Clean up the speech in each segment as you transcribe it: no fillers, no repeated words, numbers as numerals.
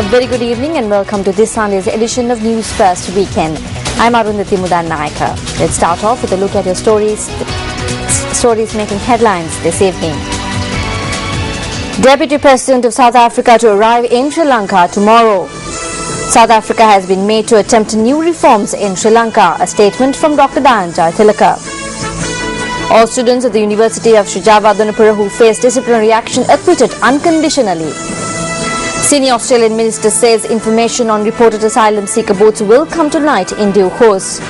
A very good evening and welcome to this Sunday's edition of Newsfirst Weekend. I'm Arundhati Mudannaika. Let's start off with a look at your stories making headlines this evening. Deputy President of South Africa to arrive in Sri Lanka tomorrow. South Africa has been made to attempt new reforms in Sri Lanka, a statement from Dr. Danjaya Tilaka. All students at the University of Sri Jawadhanapura who face disciplinary action acquitted unconditionally. Senior Australian minister says information on reported asylum seeker boats will come to light in due course.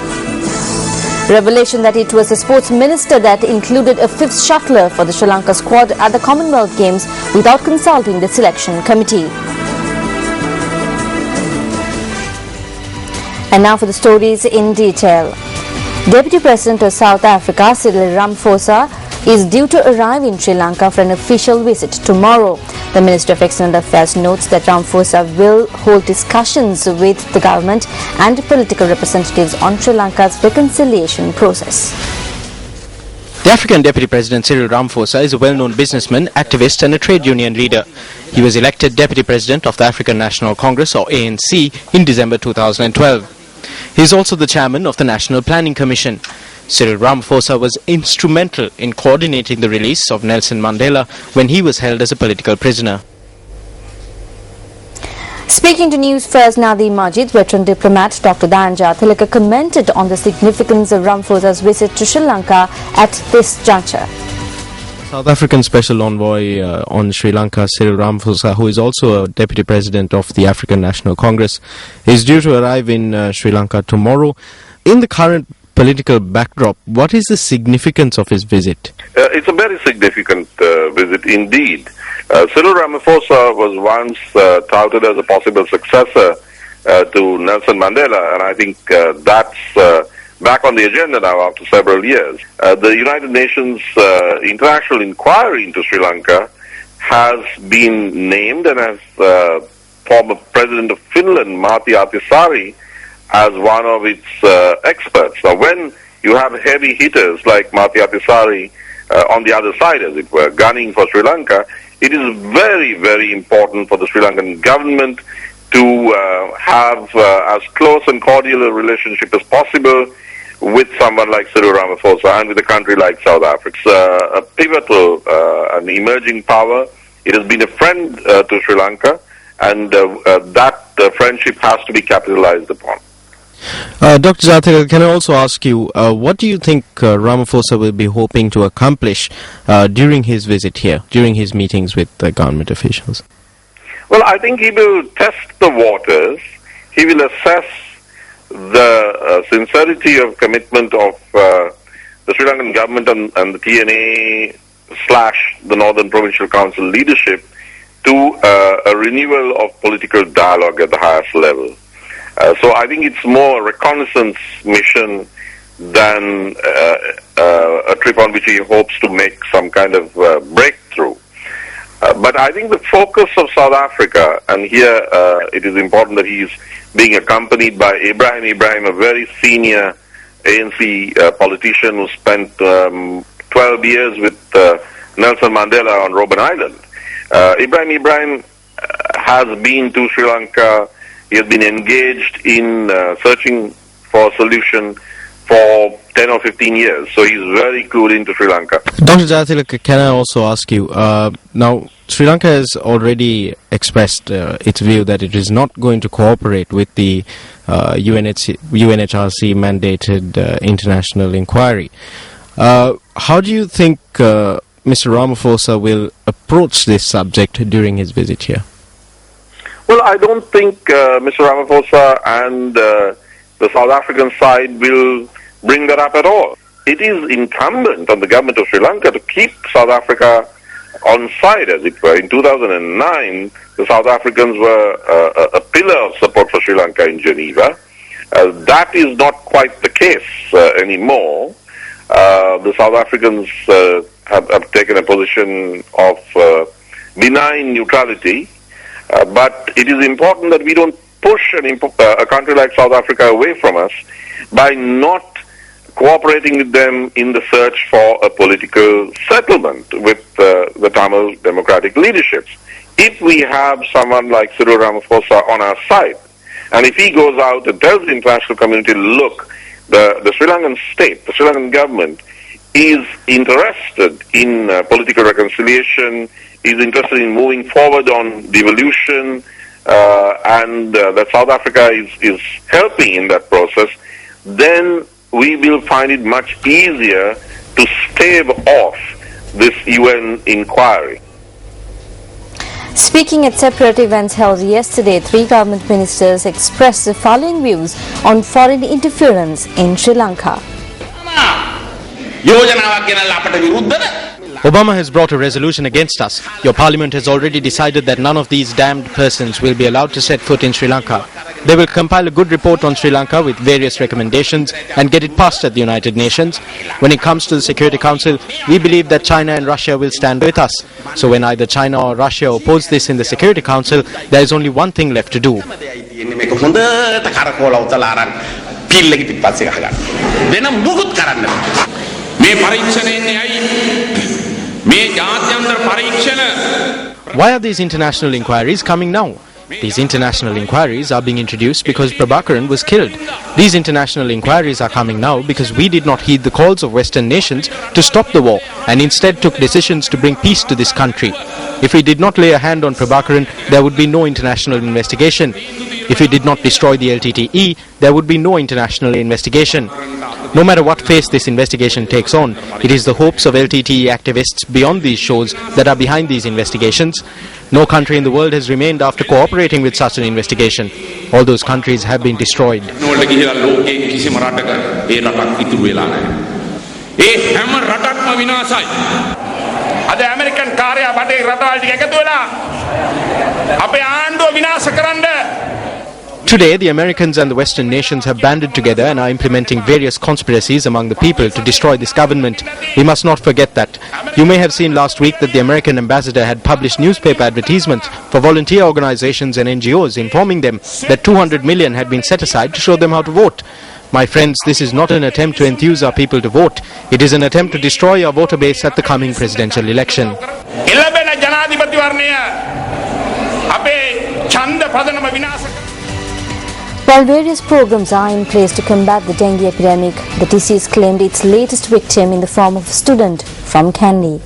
Revelation that it was the sports minister that included a fifth shuttler for the Sri Lanka squad at the Commonwealth Games without consulting the selection committee. And now for the stories in detail. Deputy President of South Africa, Cyril Ramaphosa, is due to arrive in Sri Lanka for an official visit tomorrow. The Minister of External Affairs notes that Ramaphosa will hold discussions with the government and political representatives on Sri Lanka's reconciliation process. The African Deputy President Cyril Ramaphosa is a well-known businessman, activist and a trade union leader. He was elected Deputy President of the African National Congress or ANC in December 2012. He is also the chairman of the National Planning Commission. Cyril Ramaphosa was instrumental in coordinating the release of Nelson Mandela when he was held as a political prisoner. Speaking to News First, Nadeem Majid, veteran diplomat Dr. Danjaya Tilaka commented on the significance of Ramaphosa's visit to Sri Lanka at this juncture. South African Special Envoy on Sri Lanka, Cyril Ramaphosa, who is also a Deputy President of the African National Congress, is due to arrive in Sri Lanka tomorrow. In the current political backdrop, what is the significance of his visit? It's a very significant visit indeed. Cyril Ramaphosa was once touted as a possible successor to Nelson Mandela, and I think that's back on the agenda now after several years. The United Nations International Inquiry into Sri Lanka has been named and has former President of Finland, Martti Ahtisaari, as one of its experts. Now, when you have heavy hitters like Martti Ahtisaari on the other side, as it were, gunning for Sri Lanka, it is very, very important for the Sri Lankan government to have as close and cordial a relationship as possible with someone like Cyril Ramaphosa and with a country like South Africa. It's a pivotal, an emerging power. It has been a friend to Sri Lanka, and that friendship has to be capitalized upon. Dr. Jathika, can I also ask you, what do you think Ramaphosa will be hoping to accomplish during his visit here, during his meetings with government officials? Well, I think he will test the waters. He will assess the sincerity of commitment of the Sri Lankan government and the TNA / the Northern Provincial Council leadership to a renewal of political dialogue at the highest level. So I think it's more a reconnaissance mission than a trip on which he hopes to make some kind of breakthrough. But I think the focus of South Africa, and here it is important that he is being accompanied by Ibrahim, a very senior ANC politician who spent 12 years with Nelson Mandela on Robben Island. Ibrahim has been to Sri Lanka. He has been engaged in searching for a solution for 10 or 15 years. So he's very clued into Sri Lanka. Dr. Jathika, can I also ask you, now Sri Lanka has already expressed its view that it is not going to cooperate with the UNHRC mandated international inquiry. How do you think Mr. Ramaphosa will approach this subject during his visit here? Well, I don't think Mr. Ramaphosa and the South African side will bring that up at all. It is incumbent on the government of Sri Lanka to keep South Africa on side, as it were. In 2009, the South Africans were a pillar of support for Sri Lanka in Geneva. That is not quite the case anymore. The South Africans have taken a position of benign neutrality. But it is important that we don't push a country like South Africa away from us by not cooperating with them in the search for a political settlement with the Tamil democratic leaderships. if we have someone like Cyril Ramaphosa on our side, and if he goes out and tells the international community, look, the Sri Lankan state, the Sri Lankan government is interested in political reconciliation, is interested in moving forward on devolution, and that South Africa is helping in that process, then we will find it much easier to stave off this UN inquiry. Speaking at separate events held yesterday, 3 government ministers expressed the following views on foreign interference in Sri Lanka. Obama has brought a resolution against us. Your parliament has already decided that none of these damned persons will be allowed to set foot in Sri Lanka. They will compile a good report on Sri Lanka with various recommendations and get it passed at the United Nations. When it comes to the Security Council, we believe that China and Russia will stand with us. So when either China or Russia oppose this in the Security Council, there is only one thing left to do. Why are these international inquiries coming now? These international inquiries are being introduced because Prabhakaran was killed. These international inquiries are coming now because we did not heed the calls of Western nations to stop the war and instead took decisions to bring peace to this country. If we did not lay a hand on Prabhakaran, there would be no international investigation. If we did not destroy the LTTE, there would be no international investigation. No matter what face this investigation takes on, it is the hopes of LTTE activists beyond these shows that are behind these investigations. No country in the world has remained after cooperating with such an investigation. All those countries have been destroyed. Today, the Americans and the Western nations have banded together and are implementing various conspiracies among the people to destroy this government. We must not forget that. You may have seen last week that the American ambassador had published newspaper advertisements for volunteer organizations and NGOs informing them that 200 million had been set aside to show them how to vote. My friends, this is not an attempt to enthuse our people to vote. It is an attempt to destroy our voter base at the coming presidential election. While various programs are in place to combat the dengue epidemic, the disease claimed its latest victim in the form of a student from Kandy.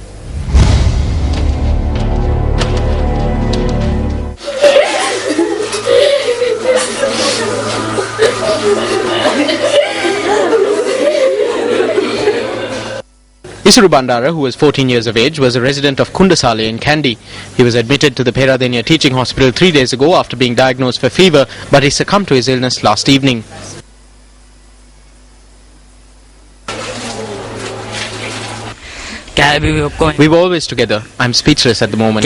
Isuru Bandara, who was 14 years of age, was a resident of Kundasale in Kandy. He was admitted to the Peradeniya Teaching Hospital 3 days ago after being diagnosed for fever, but he succumbed to his illness last evening. We were always together. I'm speechless at the moment.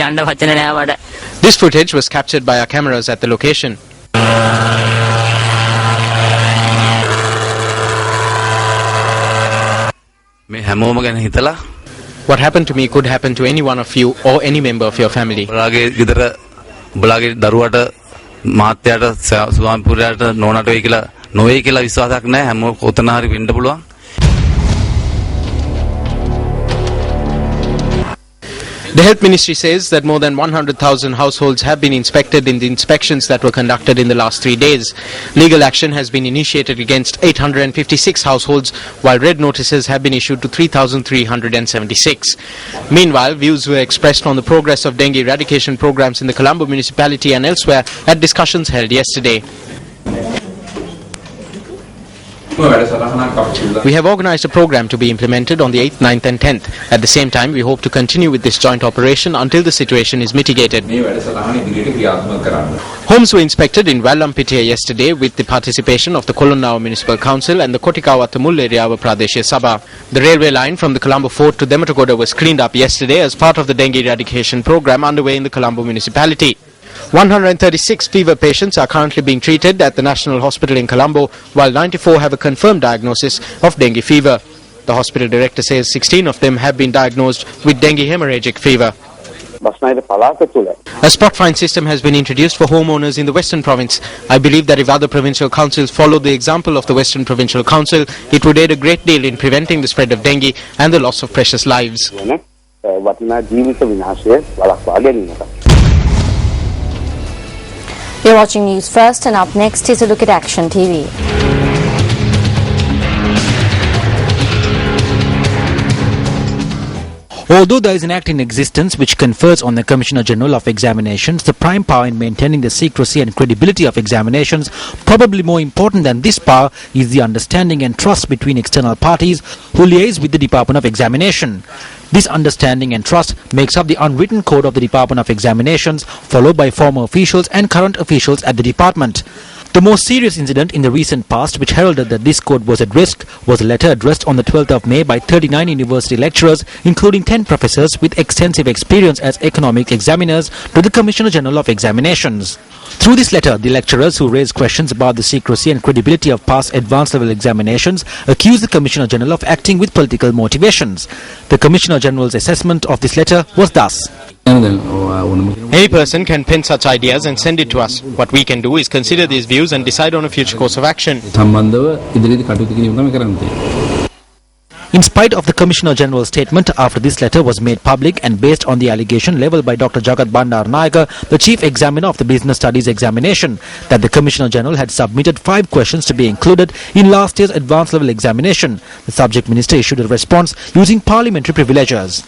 This footage was captured by our cameras at the location. What happened to me could happen to any one of you or any member of your family. The Health Ministry says that more than 100,000 households have been inspected in the inspections that were conducted in the last 3 days. Legal action has been initiated against 856 households, while red notices have been issued to 3,376. Meanwhile, views were expressed on the progress of dengue eradication programs in the Colombo municipality and elsewhere at discussions held yesterday. We have organized a program to be implemented on the 8th, 9th and 10th. At the same time, we hope to continue with this joint operation until the situation is mitigated. Homes were inspected in Vallampitiya yesterday with the participation of the Kolonnawa Municipal Council and the Kotikawattamull Eriyawa Pradeshiya Sabha. The railway line from the Colombo Fort to Dematagoda was cleaned up yesterday as part of the dengue eradication program underway in the Colombo municipality. 136 fever patients are currently being treated at the National Hospital in Colombo, while 94 have a confirmed diagnosis of dengue fever. The hospital director says 16 of them have been diagnosed with dengue hemorrhagic fever. A spot fine system has been introduced for homeowners in the Western Province. I believe that if other provincial councils follow the example of the Western Provincial Council, it would aid a great deal in preventing the spread of dengue and the loss of precious lives. You're watching News First, and up next is a look at Action TV. Although there is an act in existence which confers on the Commissioner General of Examinations the prime power in maintaining the secrecy and credibility of examinations, probably more important than this power is the understanding and trust between external parties who liaise with the Department of Examination. This understanding and trust makes up the unwritten code of the Department of Examinations, followed by former officials and current officials at the department. The most serious incident in the recent past which heralded that this code was at risk was a letter addressed on the 12th of May by 39 university lecturers, including 10 professors with extensive experience as economic examiners, to the Commissioner General of Examinations. Through this letter, the lecturers who raised questions about the secrecy and credibility of past advanced level examinations accused the Commissioner General of acting with political motivations. The Commissioner General's assessment of this letter was thus: Any person can pen such ideas and send it to us. What we can do is consider these views and decide on a future course of action. In spite of the Commissioner General's statement after this letter was made public and based on the allegation levelled by Dr. Jagat Bandaranaike, the Chief Examiner of the Business Studies examination, that the Commissioner General had submitted 5 questions to be included in last year's advanced level examination, the subject minister issued a response using parliamentary privileges.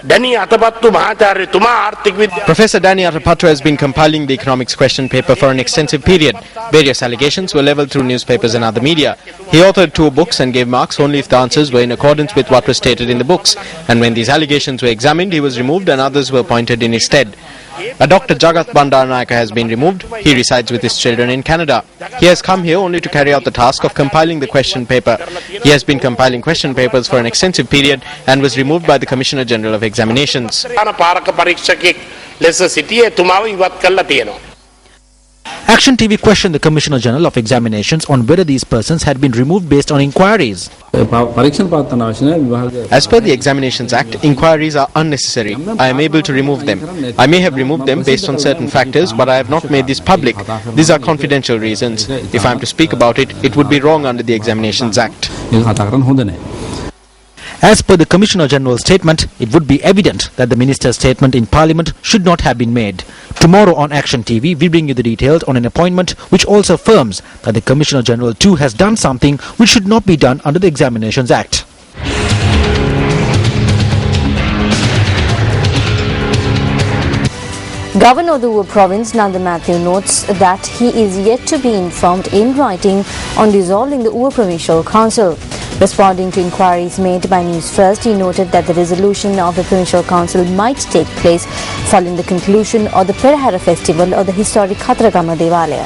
Professor Danny Atapattu has been compiling the economics question paper for an extensive period. Various allegations were levelled through newspapers and other media. He authored 2 books and gave marks only if the answers were in accordance with what was stated in the books. And when these allegations were examined, he was removed and others were appointed in his stead. But Dr. Jagat Bandaranaike has been removed. He resides with his children in Canada. He has come here only to carry out the task of compiling the question paper. He has been compiling question papers for an extensive period and was removed by the Commissioner General of Examinations. Action TV questioned the Commissioner General of Examinations on whether these persons had been removed based on inquiries. As per the Examinations Act, inquiries are unnecessary. I am able to remove them. I may have removed them based on certain factors, but I have not made this public. These are confidential reasons. If I am to speak about it, it would be wrong under the Examinations Act. As per the Commissioner General's statement, it would be evident that the minister's statement in Parliament should not have been made. Tomorrow on Action TV, we bring you the details on an appointment which also affirms that the Commissioner General too has done something which should not be done under the Examinations Act. Governor of the Uva Province, Nanda Matthew, notes that he is yet to be informed in writing on dissolving the Uva Provincial Council. Responding to inquiries made by Newsfirst, he noted that the resolution of the Provincial Council might take place following the conclusion of the Perahara Festival of the historic Khatragama Devalaya.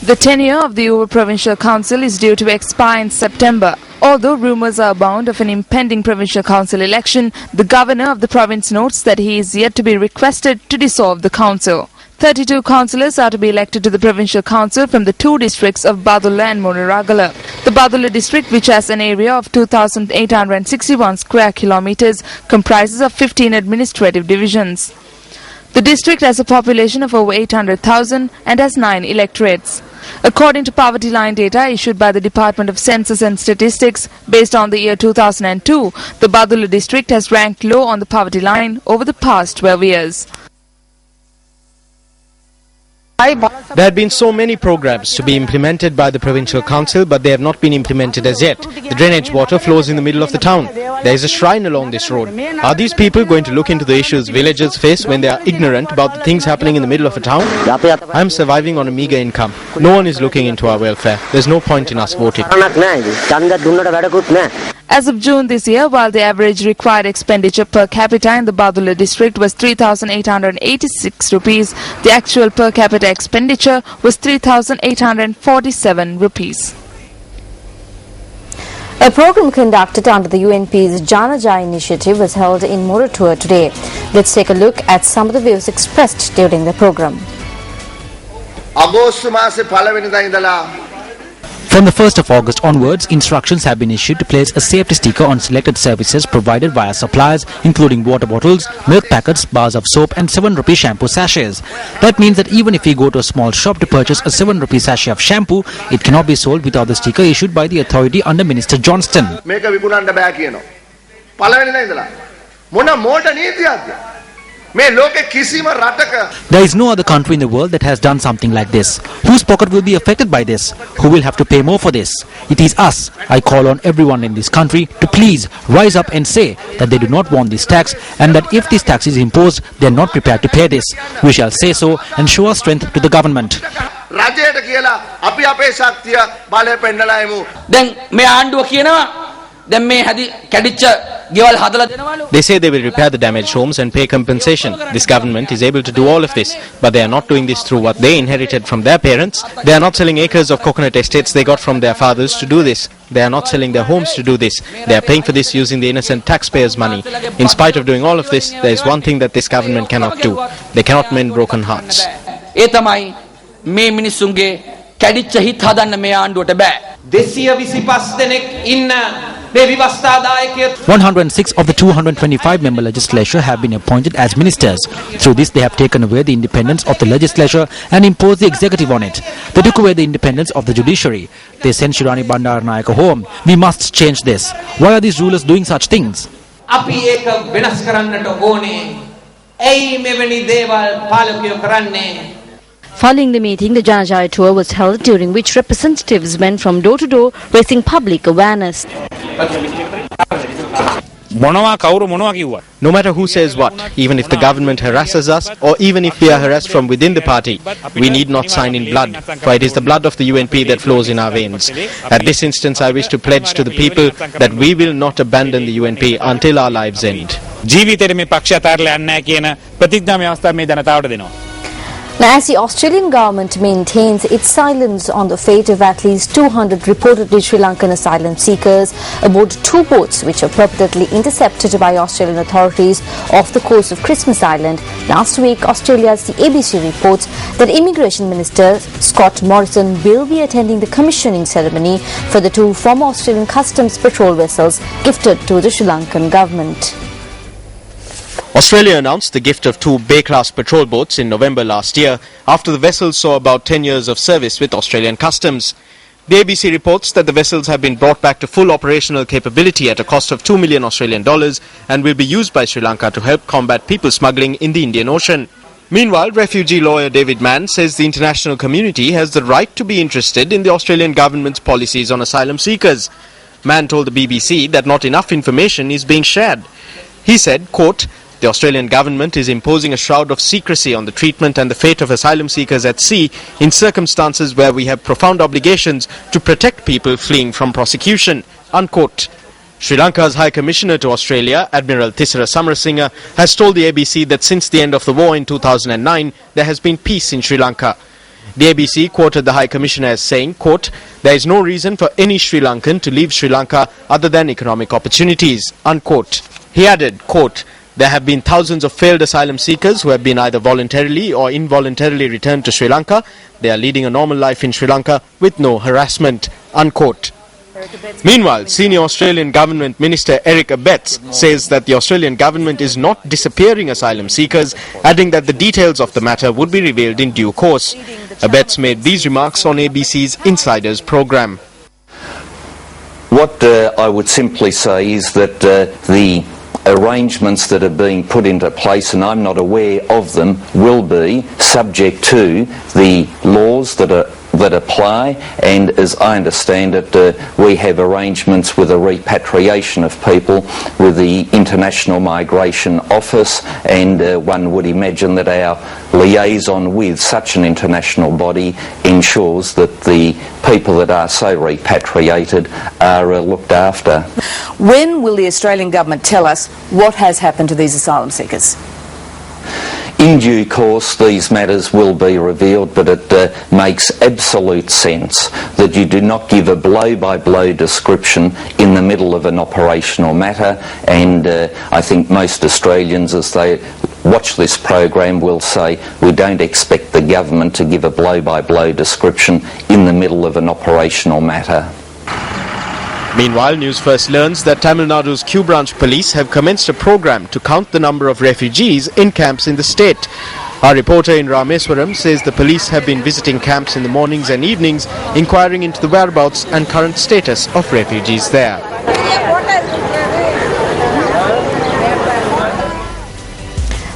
The tenure of the Uva Provincial Council is due to expire in September. Although rumours are abound of an impending Provincial Council election, the Governor of the province notes that he is yet to be requested to dissolve the council. 32 councillors are to be elected to the Provincial Council from the 2 districts of Badulla and Moniragala. The Badulla district, which has an area of 2,861 square kilometres, comprises of 15 administrative divisions. The district has a population of over 800,000 and has 9 electorates. According to poverty line data issued by the Department of Census and Statistics, based on the year 2002, the Badulla district has ranked low on the poverty line over the past 12 years. There had been so many programs to be implemented by the Provincial Council, but they have not been implemented as yet. The drainage water flows in the middle of the town. There is a shrine along this road. Are these people going to look into the issues villagers face when they are ignorant about the things happening in the middle of a town? I am surviving on a meagre income. No one is looking into our welfare. There is no point in us voting. As of June this year, while the average required expenditure per capita in the Badulla district was 3,886 rupees, the actual per capita expenditure was 3,847 rupees. A program conducted under the UNP's Jana Jai initiative was held in Moratua today. Let's take a look at some of the views expressed during the program. From the 1st of August onwards, instructions have been issued to place a safety sticker on selected services provided via suppliers, including water bottles, milk packets, bars of soap and 7 rupee shampoo sachets. That means that even if we go to a small shop to purchase a 7 rupee sachet of shampoo, it cannot be sold without the sticker issued by the authority under Minister Johnston. There is no other country in the world that has done something like this. Whose pocket will be affected by this? Who will have to pay more for this? It is us. I call on everyone in this country to please rise up and say that they do not want this tax, and that if this tax is imposed, they are not prepared to pay this. We shall say so and show our strength to the government. They say they will repair the damaged homes and pay compensation. This government is able to do all of this, but they are not doing this through what they inherited from their parents. They are not selling acres of coconut estates they got from their fathers to do this. They are not selling their homes to do this. They are paying for this using the innocent taxpayers' money. In spite of doing all of this, there is one thing that this government cannot do. They cannot mend broken hearts. 106 of the 225-member legislature have been appointed as ministers. Through this, they have taken away the independence of the legislature and imposed the executive on it. They took away the independence of the judiciary. They sent Shirani Bandaranaike home. We must change this. Why are these rulers doing such things? Following the meeting, the Janajaya tour was held, during which representatives went from door to door raising public awareness. No matter who says what, even if the government harasses us or even if we are harassed from within the party, we need not sign in blood, for it is the blood of the UNP that flows in our veins. At this instance, I wish to pledge to the people that we will not abandon the UNP until our lives end. Now, as the Australian government maintains its silence on the fate of at least 200 reportedly Sri Lankan asylum seekers aboard two boats which were purportedly intercepted by Australian authorities off the coast of Christmas Island last week, Australia's The ABC reports that Immigration Minister Scott Morrison will be attending the commissioning ceremony for the two former Australian Customs patrol vessels gifted to the Sri Lankan government. Australia announced the gift of two Bay-class patrol boats in November last year after the vessels saw about 10 years of service with Australian Customs. The ABC reports that the vessels have been brought back to full operational capability at a cost of $2 million Australian dollars and will be used by Sri Lanka to help combat people smuggling in the Indian Ocean. Meanwhile, refugee lawyer David Mann says the international community has the right to be interested in the Australian government's policies on asylum seekers. Mann told the BBC that not enough information is being shared. He said, quote, "The Australian government is imposing a shroud of secrecy on the treatment and the fate of asylum seekers at sea in circumstances where we have profound obligations to protect people fleeing from prosecution," unquote. Sri Lanka's High Commissioner to Australia, Admiral Thisara Samarasinha, has told the ABC that since the end of the war in 2009, there has been peace in Sri Lanka. The ABC quoted the High Commissioner as saying, quote, "There is no reason for any Sri Lankan to leave Sri Lanka other than economic opportunities," unquote. He added, quote, "There have been thousands of failed asylum seekers who have been either voluntarily or involuntarily returned to Sri Lanka. They are leading a normal life in Sri Lanka with no harassment," unquote. Meanwhile, senior Australian Government Minister Eric Abetz says that the Australian government is not disappearing asylum seekers, adding that the details of the matter would be revealed in due course. Abetz made these remarks on ABC's Insiders programme. What I would simply say is that the arrangements that are being put into place, and I'm not aware of them, will be subject to the laws that apply, and as I understand it, we have arrangements with the repatriation of people with the International Migration Office, and one would imagine that our liaison with such an international body ensures that the people that are so repatriated are looked after. When will the Australian government tell us what has happened to these asylum seekers? In due course, these matters will be revealed, but it makes absolute sense that you do not give a blow-by-blow description in the middle of an operational matter, and I think most Australians, as they watch this program, will say we don't expect the government to give a blow-by-blow description in the middle of an operational matter. Meanwhile, Newsfirst learns that Tamil Nadu's Q Branch Police have commenced a program to count the number of refugees in camps in the state. Our reporter in Rameswaram says the police have been visiting camps in the mornings and evenings, inquiring into the whereabouts and current status of refugees there.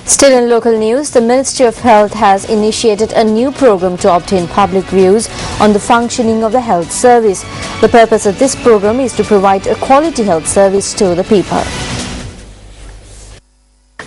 Still in local news, the Ministry of Health has initiated a new program to obtain public views on the functioning of the health service. The purpose of this program is to provide a quality health service to the people.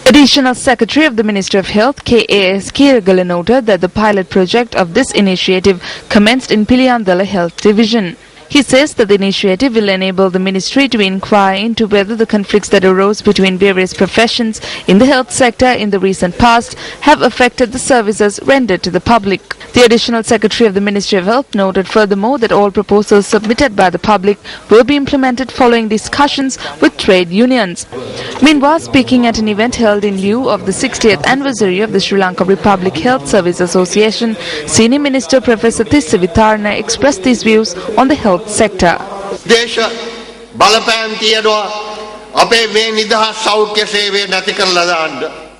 Additional Secretary of the Ministry of Health, K.A.S. Kirgala, noted that the pilot project of this initiative commenced in Piliyandala Health Division. He says that the initiative will enable the ministry to inquire into whether the conflicts that arose between various professions in the health sector in the recent past have affected the services rendered to the public. The Additional Secretary of the Ministry of Health noted furthermore that all proposals submitted by the public will be implemented following discussions with trade unions. Meanwhile, speaking at an event held in lieu of the 60th anniversary of the Sri Lanka Republic Health Service Association, Senior Minister Professor Tissa Vitarna expressed these views on the health sector. දේශ බලපෑම් තියනවා අපේ මේ නිදහස් සෞඛ්‍ය සේවය නැති කරලා දාන්න.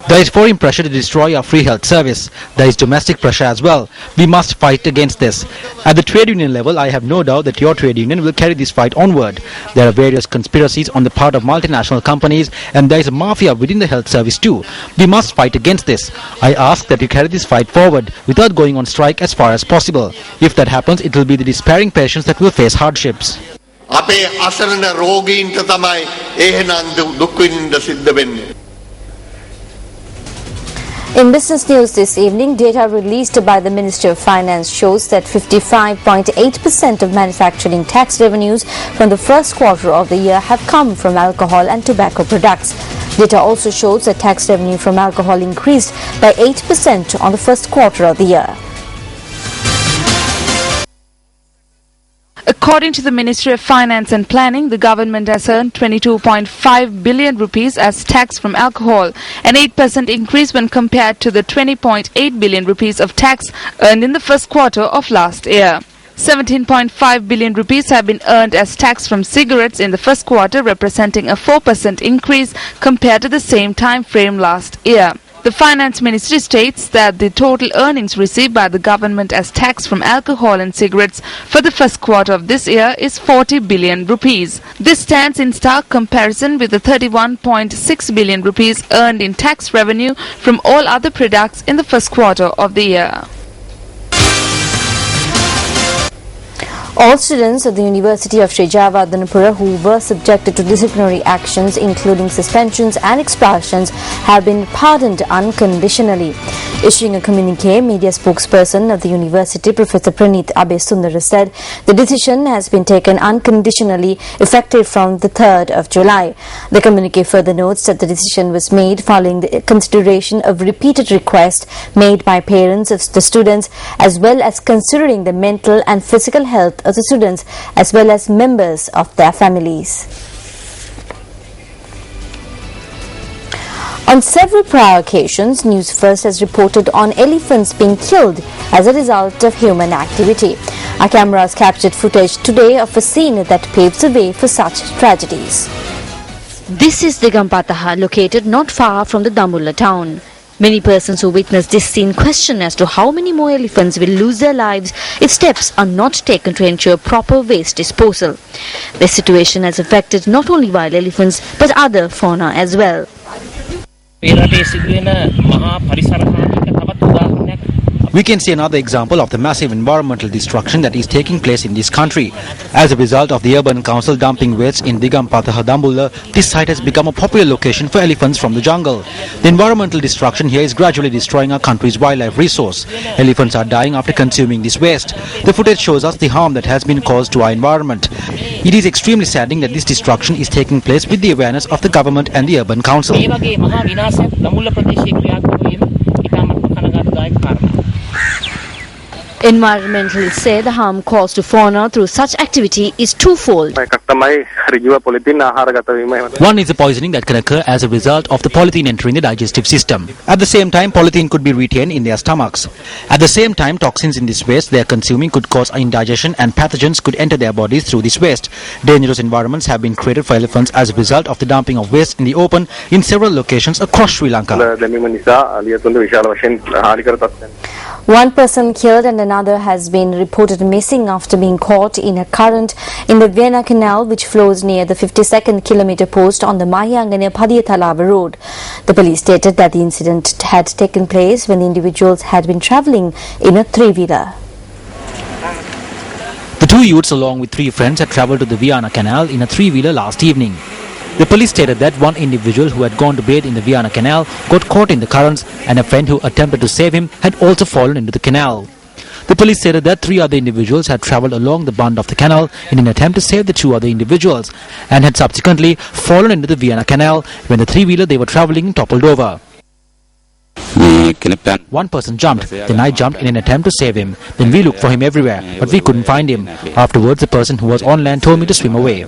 There is foreign pressure to destroy our free health service. There is domestic pressure as well. We must fight against this. At the trade union level, I have no doubt that your trade union will carry this fight onward. There are various conspiracies on the part of multinational companies, and there is a mafia within the health service too. We must fight against this. I ask that you carry this fight forward without going on strike as far as possible. If that happens, it will be the despairing patients that will face hardships. අපේ අසරණ රෝගීන්ට තමයි එහෙනම් දුක් විඳින්න සිද්ධ වෙන්නේ. In business news this evening, data released by the Ministry of Finance shows that 55.8% of manufacturing tax revenues from the first quarter of the year have come from alcohol and tobacco products. Data also shows that tax revenue from alcohol increased by 8% on the first quarter of the year. According to the Ministry of Finance and Planning, the government has earned 22.5 billion rupees as tax from alcohol, an 8% increase when compared to the 20.8 billion rupees of tax earned in the first quarter of last year. 17.5 billion rupees have been earned as tax from cigarettes in the first quarter, representing a 4% increase compared to the same time frame last year. The Finance Ministry states that the total earnings received by the government as tax from alcohol and cigarettes for the first quarter of this year is 40 billion rupees. This stands in stark comparison with the 31.6 billion rupees earned in tax revenue from all other products in the first quarter of the year. All students at the University of Sri Javadanapura who were subjected to disciplinary actions including suspensions and expulsions have been pardoned unconditionally. Issuing a communique, media spokesperson of the university, Professor Praneeth Abesundara, said the decision has been taken unconditionally effective from the 3rd of July. The communique further notes that the decision was made following the consideration of repeated requests made by parents of the students as well as considering the mental and physical health of the students as well as members of their families. On several prior occasions, Newsfirst has reported on elephants being killed as a result of human activity. Our cameras captured footage today of a scene that paves the way for such tragedies. This is Digampataha, located not far from the Dambulla town. Many persons who witnessed this scene question as to how many more elephants will lose their lives if steps are not taken to ensure proper waste disposal. The situation has affected not only wild elephants but other fauna as well. We can see another example of the massive environmental destruction that is taking place in this country. As a result of the urban council dumping waste in Digampataha Dambulla, this site has become a popular location for elephants from the jungle. The environmental destruction here is gradually destroying our country's wildlife resource. Elephants are dying after consuming this waste. The footage shows us the harm that has been caused to our environment. It is extremely saddening that this destruction is taking place with the awareness of the government and the urban council. Environmentalists say the harm caused to fauna through such activity is twofold. One is the poisoning that can occur as a result of the polythene entering the digestive system. At the same time, polythene could be retained in their stomachs. At the same time, toxins in this waste they are consuming could cause indigestion and pathogens could enter their bodies through this waste. Dangerous environments have been created for elephants as a result of the dumping of waste in the open in several locations across Sri Lanka. One person killed and another another has been reported missing after being caught in a current in the Vienna Canal, which flows near the 52nd kilometre post on the Mahiyangane Padiyathalava road. The police stated that the incident had taken place when the individuals had been travelling in a three-wheeler. The two youths, along with three friends, had travelled to the Vienna Canal in a three-wheeler last evening. The police stated that one individual who had gone to bathe in the Vienna Canal got caught in the currents, and a friend who attempted to save him had also fallen into the canal. The police stated that three other individuals had travelled along the bund of the canal in an attempt to save the two other individuals and had subsequently fallen into the Vienna Canal when the three-wheeler they were travelling in toppled over. One person jumped, then I jumped in an attempt to save him. Then we looked for him everywhere, but we couldn't find him. Afterwards, the person who was on land told me to swim away.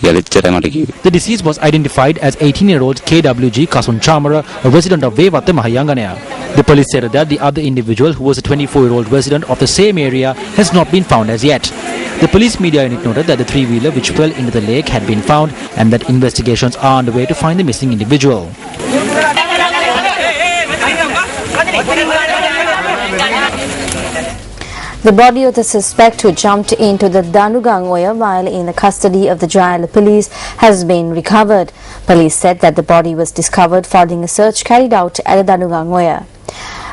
The deceased was identified as 18-year-old KWG Kasun Chamara, a resident of Vevatte Mahayangane. The police said that the other individual, who was a 24-year-old resident of the same area, has not been found as yet. The police media unit noted that the three-wheeler which fell into the lake had been found and that investigations are underway to find the missing individual. The body of the suspect who jumped into the Danugangoya while in the custody of the Jail police has been recovered. Police said that the body was discovered following a search carried out at the Danugangoya.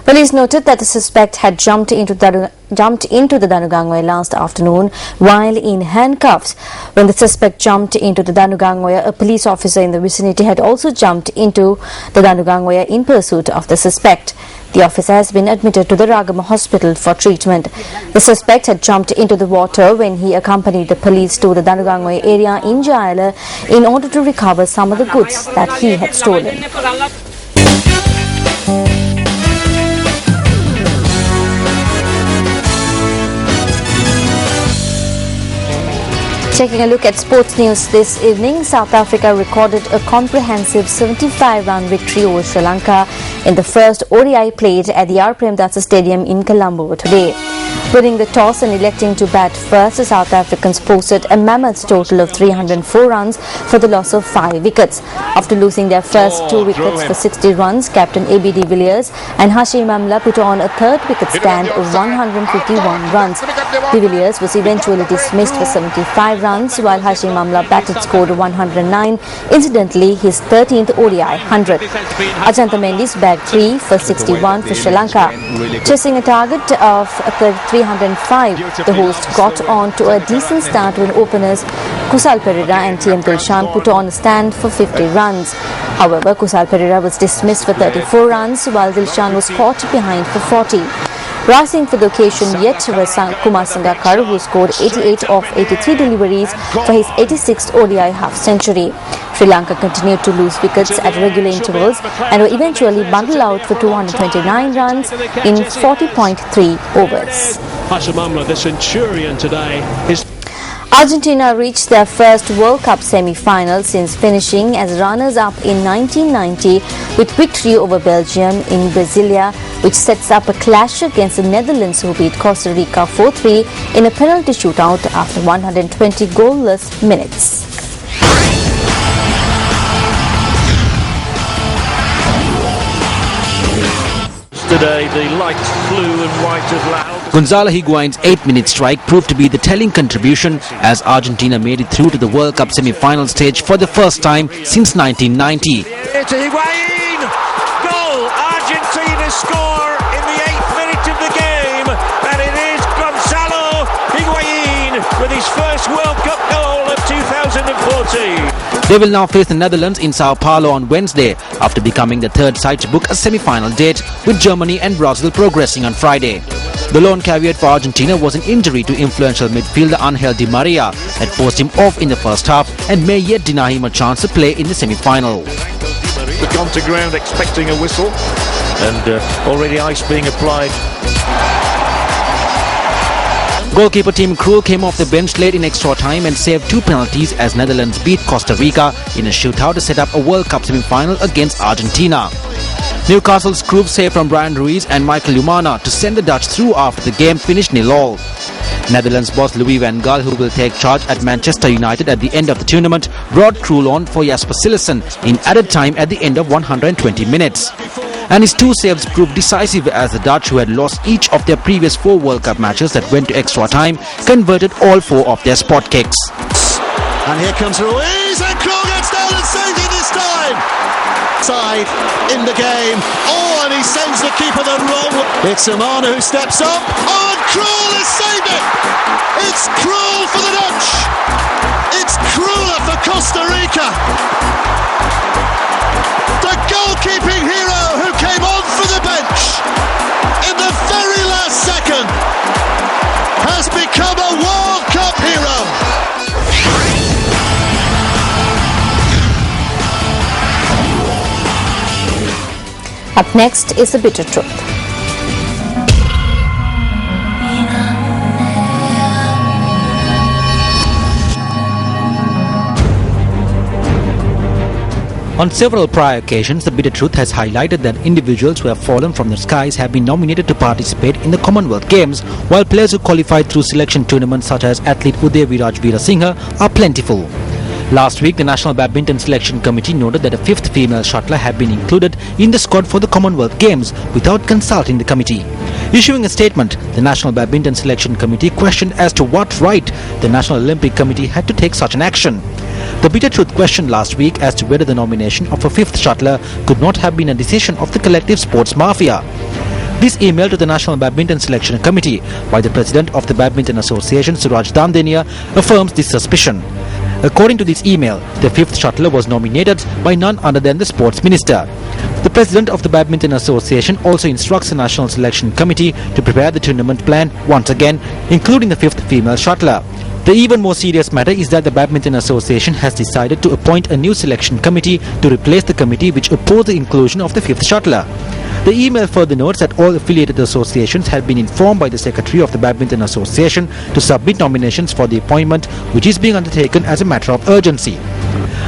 Police noted that the suspect had jumped into the Danugangoya last afternoon while in handcuffs. When the suspect jumped into the Danugangoya, a police officer in the vicinity had also jumped into the Danugangoya in pursuit of the suspect. The officer has been admitted to the Ragama hospital for treatment. The suspect had jumped into the water when he accompanied the police to the Danugangoya area in Jaila in order to recover some of the goods that he had stolen. Taking a look at sports news this evening, South Africa recorded a comprehensive 75-run victory over Sri Lanka in the first ODI played at the R. Premdasa Stadium in Colombo today. Winning the toss and electing to bat first, the South Africans posted a mammoth total of 304 runs for the loss of 5 wickets. After losing their first 2 wickets for 60 runs, Captain A.B. de Villiers and Hashim Amla put on a third wicket stand of 151 runs. De Villiers was eventually dismissed for 75 runs, while Hashim Amla batted scored 109, incidentally his 13th ODI 100. Ajantha Mendes bagged 3 for 61 for Sri Lanka. Chasing a target of 305, the host got on to a decent start when openers Kusal Perera and TM Dilshan put on a stand for 50 runs. However, Kusal Perera was dismissed for 34 runs, while Dilshan was caught behind for 40. Rising for the occasion yet was Kumar Sangakkar, who scored 88 of 83 deliveries for his 86th ODI half-century. Sri Lanka continued to lose wickets at regular intervals and were eventually bundled out for 229 runs in 40.3 overs. Hashim Amla, the centurion today, is Argentina reached their first World Cup semi-final since finishing as runners-up in 1990 with victory over Belgium in Brasilia, which sets up a clash against the Netherlands, who beat Costa Rica 4-3 in a penalty shootout after 120 goalless minutes. today the lights blue and white as loud. Gonzalo Higuain's 8-minute strike proved to be the telling contribution as Argentina made it through to the World Cup semi-final stage for the first time since 1990. It's a Higuain! Goal! Argentina score in the 8th minute of the game, and it is Gonzalo Higuain with his first World Cup goal of 2014. They will now face the Netherlands in Sao Paulo on Wednesday after becoming the third side to book a semi-final date, with Germany and Brazil progressing on Friday. The lone caveat for Argentina was an injury to influential midfielder Angel Di Maria that forced him off in the first half and may yet deny him a chance to play in the semi-final. We've gone to ground expecting a whistle, and already ice being applied. Goalkeeper Tim Krul came off the bench late in extra time and saved 2 penalties as Netherlands beat Costa Rica in a shootout to set up a World Cup semi-final against Argentina. Newcastle's Krul saved from Brian Ruiz and Michael Umana to send the Dutch through after the game finished 0-0. Netherlands boss Louis van Gaal, who will take charge at Manchester United at the end of the tournament, brought Krul on for Jasper Cillessen in added time at the end of 120 minutes. and his 2 saves proved decisive as the Dutch, who had lost each of their previous 4 World Cup matches that went to extra time, converted all 4 of their spot kicks. And here comes Ruiz, and Krul gets down and saves it this time. Side in the game. Oh, and he sends the keeper the wrong way. It's Amana who steps up. Oh, and Krul has saved it. It's Krul for the Dutch. It's Kruller for Costa Rica. The goalkeeping hero who came on for the bench in the very last second has become a World Cup hero. Up next is the bitter truth. On several prior occasions, the bitter truth has highlighted that individuals who have fallen from the skies have been nominated to participate in the Commonwealth Games, while players who qualified through selection tournaments such as athlete Uday Viraj Veerasinghe are plentiful. Last week, the National Badminton Selection Committee noted that a 5th female shuttler had been included in the squad for the Commonwealth Games without consulting the committee. Issuing a statement, the National Badminton Selection Committee questioned as to what right the National Olympic Committee had to take such an action. The bitter truth questioned last week as to whether the nomination of a 5th shuttler could not have been a decision of the collective sports mafia. This email to the National Badminton Selection Committee by the President of the Badminton Association, Suraj Dandenia, affirms this suspicion. According to this email, the 5th shuttler was nominated by none other than the Sports Minister. The President of the Badminton Association also instructs the National Selection Committee to prepare the tournament plan once again, including the 5th female shuttler. The even more serious matter is that the Badminton Association has decided to appoint a new selection committee to replace the committee which opposed the inclusion of the 5th shuttler. The email further notes that all affiliated associations had been informed by the Secretary of the Badminton Association to submit nominations for the appointment, which is being undertaken as a matter of urgency.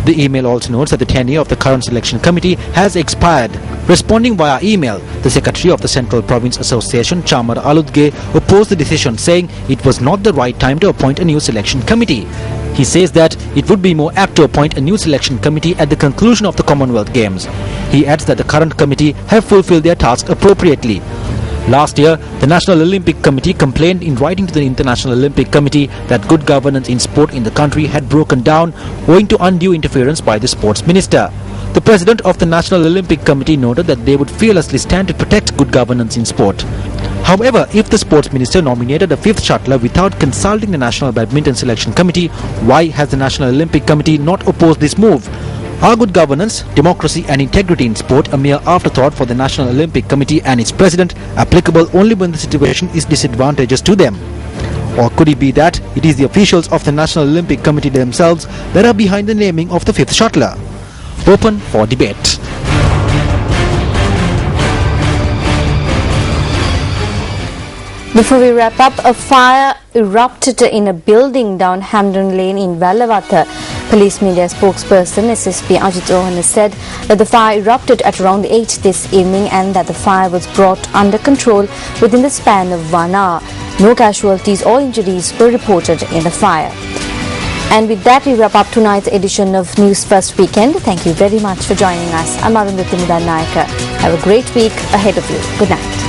The email also notes that the tenure of the current selection committee has expired. Responding via email, the Secretary of the Central Province Association, Chamar Aludge, opposed the decision, saying it was not the right time to appoint a new selection committee. He says that it would be more apt to appoint a new selection committee at the conclusion of the Commonwealth Games. He adds that the current committee have fulfilled their task appropriately. Last year, the National Olympic Committee complained in writing to the International Olympic Committee that good governance in sport in the country had broken down owing to undue interference by the Sports Minister. The President of the National Olympic Committee noted that they would fearlessly stand to protect good governance in sport. However, if the Sports Minister nominated a 5th shuttler without consulting the National Badminton Selection Committee, why has the National Olympic Committee not opposed this move? Are good governance, democracy and integrity in sport a mere afterthought for the National Olympic Committee and its president, applicable only when the situation is disadvantageous to them? Or could it be that it is the officials of the National Olympic Committee themselves that are behind the naming of the 5th shuttler? Open for debate. Before we wrap up, a fire erupted in a building down Hamden Lane in Valawatha. Police media spokesperson SSP Ajit Rohan has said that the fire erupted at around 8 this evening and that the fire was brought under control within the span of 1 hour. No casualties or injuries were reported in the fire. And with that, we wrap up tonight's edition of News First Weekend. Thank you very much for joining us. I'm Arundhati Mudan Nayaka. Have a great week ahead of you. Good night.